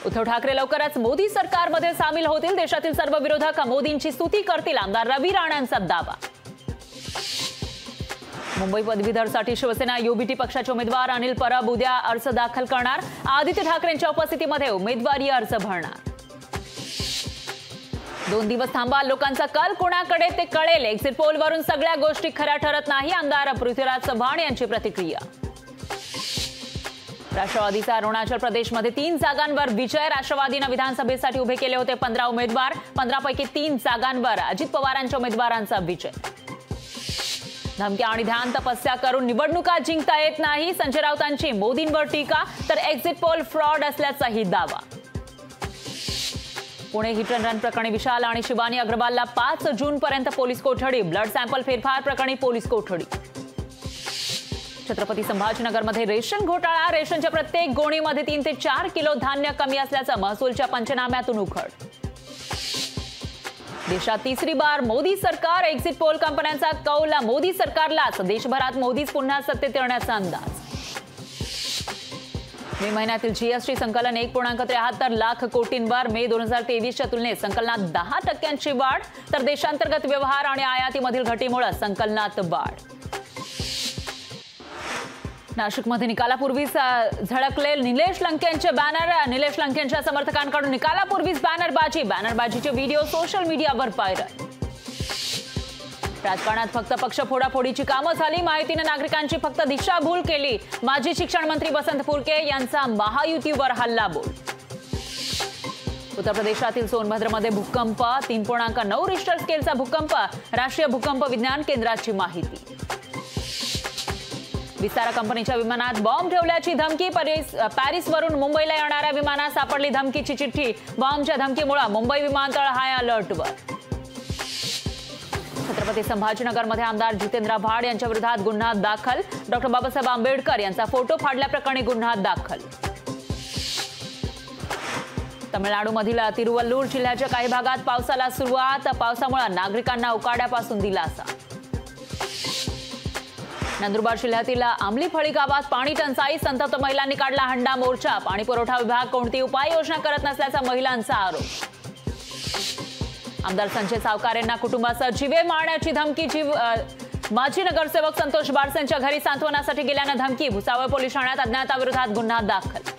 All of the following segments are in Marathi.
उद्धव ठाकरे लवकरच मोदी सरकारमध्ये सामील होतील। देशातील सर्व विरोधक मोदींची स्तुती करतील, आमदार रवी राणांचा दावा। मुंबई पदवीधरसाठी शिवसेना युबीटी पक्षाचे उमेदवार अनिल परब उद्या अर्ज दाखल करणार। आदित्य ठाकरेंच्या उपस्थितीमध्ये उमेदवारी अर्ज भरणार। 2 दिवस थांबा, लोकांचा कल कोणाकडे ते कळेल। एक्झिट पोलवरून सगळ्या गोष्टी खऱ्या ठरत नाही, आमदार पृथ्वीराज चव्हाण यांची प्रतिक्रिया। राष्ट्रवादीचा अरुणाचल प्रदेशमध्ये 3 जागांवर विजय। राष्ट्रवादीने विधानसभेसाठी उभे केले होते 15 उमेदवार, 15 पैकी 3 जागांवर अजित पवारांच्या उमेदवारांचा विजय। धमक्या आणि ध्यान तपस्या करून निवडणुका जिंकता येत नाही, संजय राऊतांची मोदींवर टीका, तर एक्झिट पोल फ्रॉड असल्याचाही दावा। पुणे हिट अँड रन प्रकरणी विशाल आणि शिवानी अग्रवालला 5 जूनपर्यंत पोलीस कोठडी। ब्लड सॅम्पल फेरफार प्रकरणी पोलीस कोठडी। छत्रपती संभाजीनगरमध्ये रेशन घोटाळा। रेशनच्या प्रत्येक गोणीमध्ये 3 ते 4 किलो धान्य कमी असल्याचं महसूलच्या पंचनाम्यातून उघड। देशात तिसरी बार मोदी सरकार। एक्झिट पोल कंपन्यांचा कौल मोदी सरकारलाच। देशभरात मोदीच पुन्हा सत्तेत येण्याचा अंदाज। मे महिन्यातील जीएसटी संकलन 1.73 लाख कोटींवर। मे 2023च्या तुलनेत संकलनात 10% वाढ, तर देशांतर्गत व्यवहार आणि आयातीमधील घटीमुळे संकलनात वाढ। नाशिकमध्ये निकालापूर्वीच झळकले निलेश लंकेंचे बॅनर। निलेश लंकेंच्या समर्थकांकडून निकालापूर्वीच बॅनरबाजी। बॅनरबाजीचे व्हिडिओ सोशल मीडियावर व्हायरल। राजकारणात फक्त पक्ष फोडाफोडीची कामं झाली, माहितीने नागरिकांची फक्त दिशाभूल केली। माजी शिक्षण मंत्री बसंत फुरके यांचा महायुतीवर हल्लाबोल। उत्तर प्रदेशातील सोनभद्रमध्ये भूकंप, 3.9 रिश्टर स्केलचा भूकंप। राष्ट्रीय भूकंप विज्ञान केंद्राची माहिती। विस्तारा कंपनीच्या विमानात बॉम्ब ठेवल्याची धमकी। पॅरिसवरून मुंबईला येणाऱ्या विमानात सापडली धमकीची चिठ्ठी। बॉम्बच्या धमकीमुळे मुंबई विमानतळ हाय अलर्टवर। छत्रपती संभाजीनगरमध्ये आमदार जितेंद्र आव्हाड यांच्या विरोधात गुन्हा दाखल। डॉक्टर बाबासाहेब आंबेडकर यांचा फोटो फाडल्याप्रकरणी गुन्हा दाखल। तमिळनाडूमधील तिरुवल्लूर जिल्ह्याच्या काही भागात पावसाला सुरुवात। पावसामुळे नागरिकांना उकाड्यापासून दिलासा। नंदुरबार जिल्ह्यातील आंबलीफळी गावात पाणी टंचाई। संतप्त महिलांनी काढला हंडा मोर्चा। पाणी पुरवठा विभाग कोणती उपाययोजना करत नसल्याचा महिलांचा आरोप। आमदार संजय सावकार यांना कुटुंबासह जीवे मारण्याची धमकी। माजी नगरसेवक संतोष बारसेंच्या घरी सांत्वनासाठी गेल्यानं धमकी। भुसावळ पोलीस ठाण्यात अज्ञाताविरोधात गुन्हा दाखल।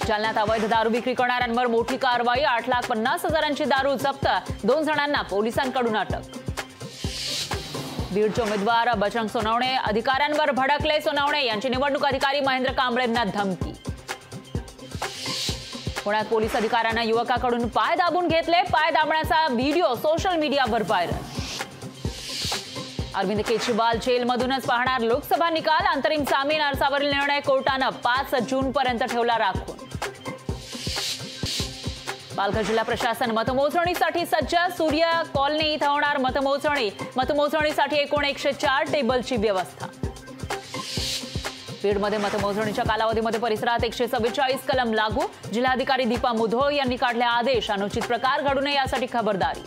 जालन्यात अवैध दारू विक्री करणाऱ्यांवर मोठी कारवाई। 8,50,000ची दारू जप्त। 2 जणांना पोलिसांकडून अटक। बीडचे उमेदवार बजरंग सोनवणे अधिकाऱ्यांवर भडकले। सोनवणे यांची निवडणूक अधिकारी महेंद्र कांबळेंना धमकी। पुण्यात पोलीस अधिकाऱ्यांना युवकाकडून पाय दाबून घेतले। पाय दाबण्याचा व्हिडिओ सोशल मीडियावर व्हायरल। अरविंद केजरीवाल जेलमधूनच पाहणार लोकसभा निकाल। अंतरिम जामीन अर्जावरील निर्णय कोर्टानं 5 जूनपर्यंत ठेवला राखून। पालघर जिल्हा प्रशासन मतमोजणीसाठी सज्ज। सूर्य कॉलनी इथं होणार मतमोजणी। मतमोजणीसाठी एकूण 104 टेबलची व्यवस्था। बीडमध्ये मतमोजणीच्या कालावधीमध्ये परिसरात 144 कलम लागू। जिल्हाधिकारी दीपा मुधोळ यांनी काढले आदेश। अनुचित प्रकार घडू नये यासाठी खबरदारी।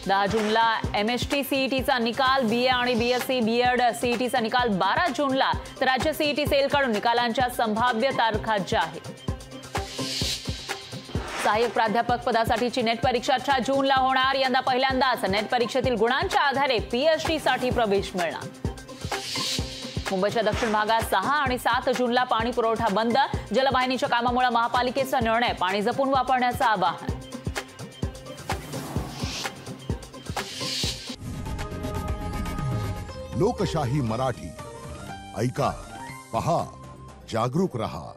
10 जूनला एमएसटी सीईटीचा निकाल। बीए आणि बीएससी बीएड सीईटीचा निकाल 12 जूनला, तर राज्य सीईटी सेलकडून निकालांच्या संभाव्य तारखा जाहीर। सहाय्यक प्राध्यापक पदासाठीची नेट परीक्षा 4 जूनला होणार। यंदा पहिल्यांदाच नेट परीक्षेतील गुणांच्या आधारे पीएचडी साठी प्रवेश मिळणार। मुंबईच्या दक्षिण भागात 6 आणि 7 जूनला पाणी पुरवठा बंद। जलवाहिनीच्या कामामुळे महापालिकेचा निर्णय। पाणी जपून वापरण्याचं आवाहन। लोकशाही मराठी ऐका, पहा, जागरूक रहा।